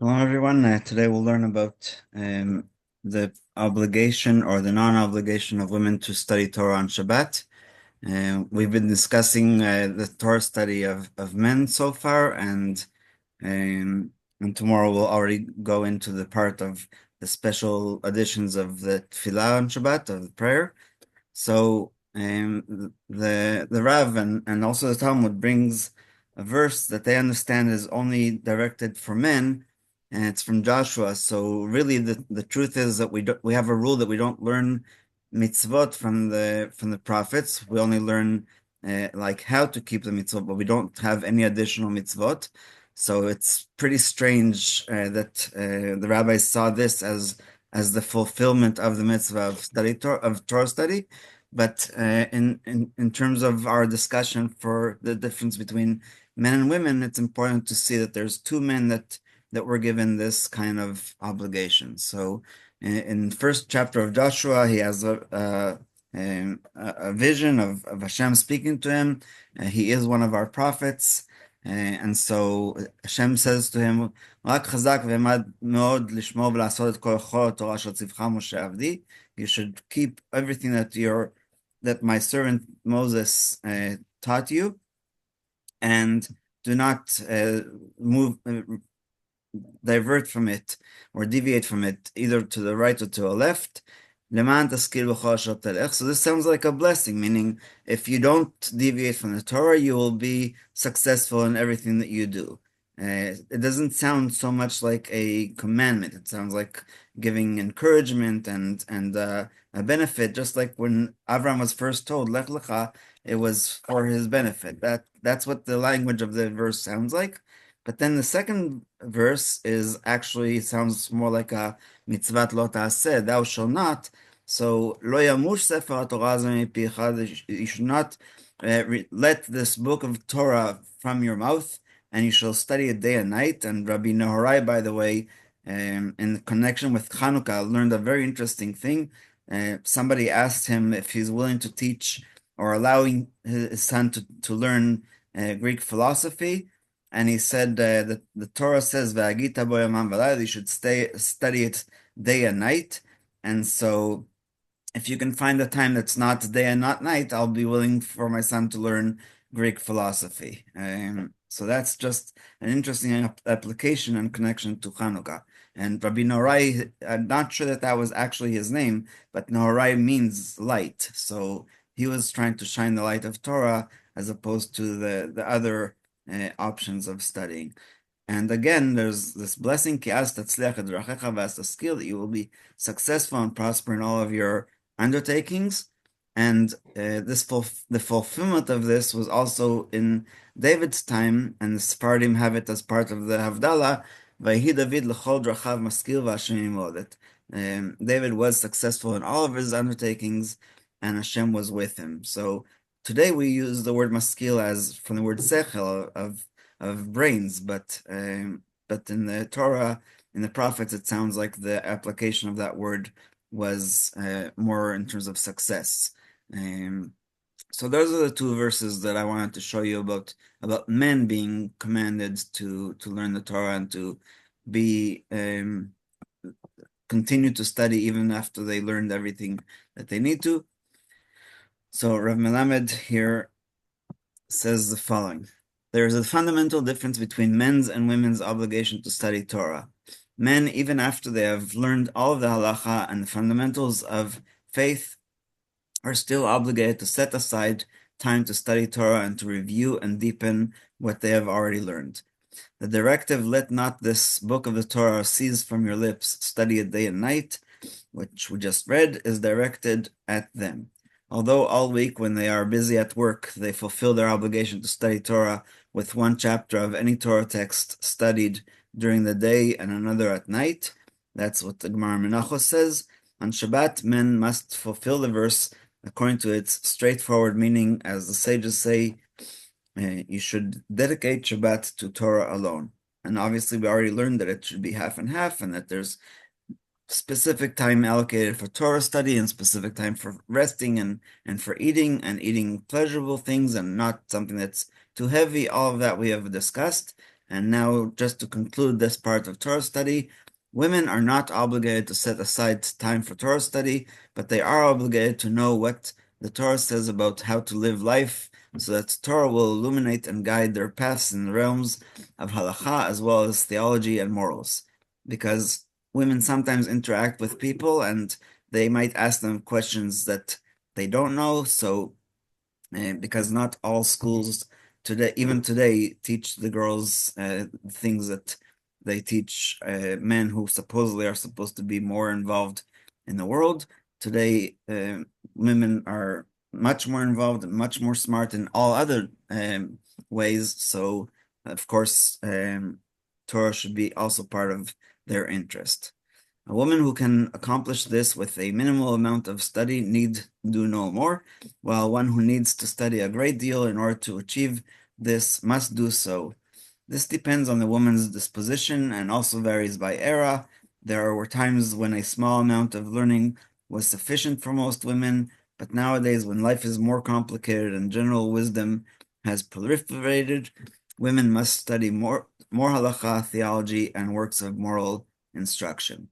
Hello, everyone. Today we'll learn about the obligation or the non-obligation of women to study Torah on Shabbat. We've been discussing the Torah study of men so far, and tomorrow we'll already go into the part of the special editions of the Tefillah on Shabbat, of the prayer. So the Rav and also the Talmud brings a verse that they understand is only directed for men, and it's from Joshua. So really, the truth is that we have a rule that we don't learn mitzvot from the prophets. We only learn like how to keep the mitzvot, but we don't have any additional mitzvot. So it's pretty strange that the rabbis saw this as the fulfillment of the mitzvah of Torah study. But in terms of our discussion for the difference between men and women, it's important to see that there's two men that were given this kind of obligation. So in the first chapter of Joshua, he has a vision of Hashem speaking to him. He is one of our prophets. And so Hashem says to him, "Rak chazak ve'emad meod lishmor v'lasot et kol Torah asher tzivcha Moshe avdi." You should keep everything that my servant Moses taught you, and do not divert from it or deviate from it either to the right or to the left. So this sounds like a blessing, meaning if you don't deviate from the Torah, you will be successful in everything that you do. It doesn't sound so much like a commandment. It sounds like giving encouragement and a benefit, just like when Avram was first told, Lech Lecha, it was for his benefit. That's what the language of the verse sounds like. But then the second verse is actually sounds more like a mitzvat lo ta'aseh, thou shall not. So lo yamush sefer haTorah ze mipicha, you should not let this book of Torah from your mouth, and you shall study it day and night. And Rabbi Nehorai, by the way, in connection with Chanukah, learned a very interesting thing. Somebody asked him if he's willing to teach or allowing his son to learn Greek philosophy. And he said that the Torah says, "Ve'agita bo yamam v'layla," you should study it day and night. And so, if you can find a time that's not day and not night, I'll be willing for my son to learn Greek philosophy. So that's just an interesting application and connection to Chanukah. And Rabbi Norai, I'm not sure that that was actually his name, but Norai means light. So he was trying to shine the light of Torah as opposed to the other options of studying. And again, there's this blessing, ki az tatzliach et drachecha v'as taskil, that you will be successful and prosper in all of your undertakings. And the fulfillment of this was also in David's time, and the Sephardim have it as part of the Havdalah, Vayhi David l'chol drachav maskil v'Hashem imo, that David was successful in all of his undertakings, and Hashem was with him. So today we use the word maskil as from the word sechel, of brains, but in the Torah, in the prophets, it sounds like the application of that word was more in terms of success. So those are the two verses that I wanted to show you about men being commanded to learn the Torah and to be continue to study even after they learned everything that they need to. So Rav Melamed here says the following. There is a fundamental difference between men's and women's obligation to study Torah. Men, even after they have learned all of the halacha and the fundamentals of faith, are still obligated to set aside time to study Torah and to review and deepen what they have already learned. The directive, let not this book of the Torah cease from your lips, study it day and night, which we just read, is directed at them. Although all week when they are busy at work, they fulfill their obligation to study Torah with one chapter of any Torah text studied during the day and another at night. That's what the Gemara Menachos says. On Shabbat, men must fulfill the verse according to its straightforward meaning, as the sages say, you should dedicate Shabbat to Torah alone. And obviously we already learned that it should be half and half, and that there's specific time allocated for Torah study and specific time for resting and for eating, and eating pleasurable things and not something that's too heavy. All of that we have discussed. And now, just to conclude this part of Torah study, women are not obligated to set aside time for Torah study, but they are obligated to know what the Torah says about how to live life, so that Torah will illuminate and guide their paths in the realms of halacha as well as theology and morals. Because women sometimes interact with people and they might ask them questions that they don't know. So, because not all schools today, even today, teach the girls things that they teach men who supposedly are supposed to be more involved in the world. Today, women are much more involved and much more smart in all other ways. So, of course, Torah should be also part of their interest. A woman who can accomplish this with a minimal amount of study need do no more, while one who needs to study a great deal in order to achieve this must do so. This depends on the woman's disposition and also varies by era. There were times when a small amount of learning was sufficient for most women, but nowadays, when life is more complicated and general wisdom has proliferated, women must study more halacha, theology, and works of moral instruction.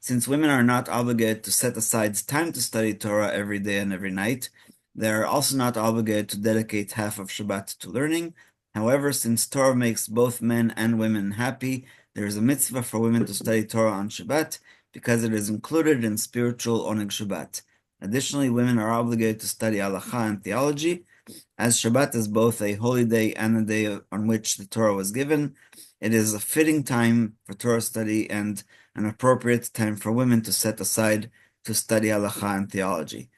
Since women are not obligated to set aside time to study Torah every day and every night, they are also not obligated to dedicate half of Shabbat to learning. However, since Torah makes both men and women happy, there is a mitzvah for women to study Torah on Shabbat because it is included in spiritual Oneg Shabbat. Additionally, women are obligated to study halacha and theology. As Shabbat is both a holy day and a day on which the Torah was given, it is a fitting time for Torah study and an appropriate time for women to set aside to study halacha and theology.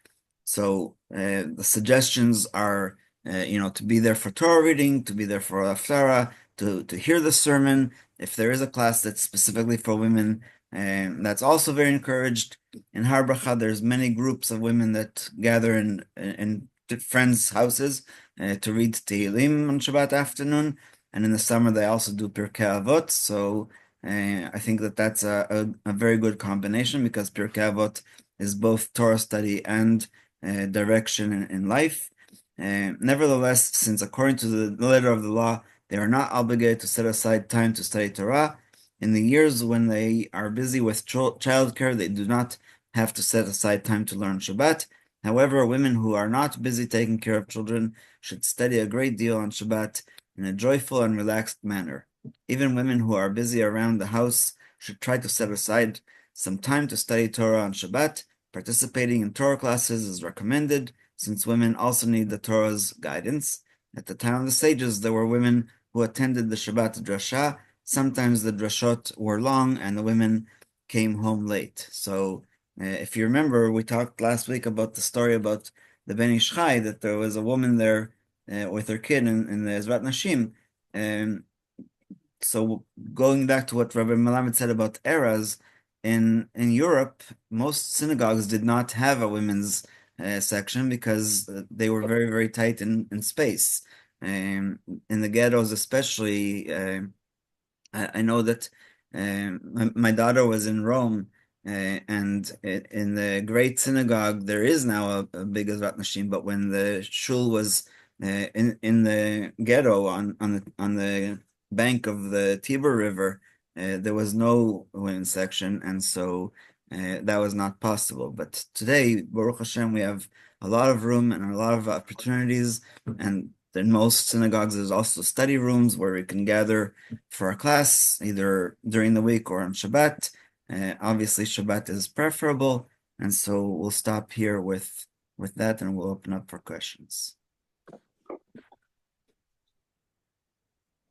So the suggestions are, to be there for Torah reading, to be there for Haftarah, to hear the sermon. If there is a class that's specifically for women, that's also very encouraged. In Har Bracha, there's many groups of women that gather in friends' houses to read Tehillim on Shabbat afternoon, and in the summer they also do Pirkei Avot. So I think that that's a very good combination because Pirkei Avot is both Torah study and direction in life. Nevertheless, since according to the letter of the law, they are not obligated to set aside time to study Torah, in the years when they are busy with childcare, they do not have to set aside time to learn Shabbat. However, women who are not busy taking care of children should study a great deal on Shabbat in a joyful and relaxed manner. Even women who are busy around the house should try to set aside some time to study Torah on Shabbat. Participating in Torah classes is recommended, since women also need the Torah's guidance. At the time of the sages, there were women who attended the Shabbat drasha. Sometimes the drashot were long and the women came home late. So, if you remember, we talked last week about the story about the Ben Ish Chai, that there was a woman there with her kid in the Ezrat Nashim. So going back to what Rabbi Melamed said about eras, in Europe, most synagogues did not have a women's section because they were very, very tight in space. In the ghettos, especially, I know that my daughter was in Rome, and in the great synagogue, there is now a big Ezrat Nashim, but when the shul was in the ghetto on the bank of the Tiber River, there was no women's section, and so that was not possible. But today, Baruch Hashem, we have a lot of room and a lot of opportunities, and in most synagogues, there's also study rooms where we can gather for a class, either during the week or on Shabbat. Obviously, Shabbat is preferable, and so we'll stop here with that, and we'll open up for questions.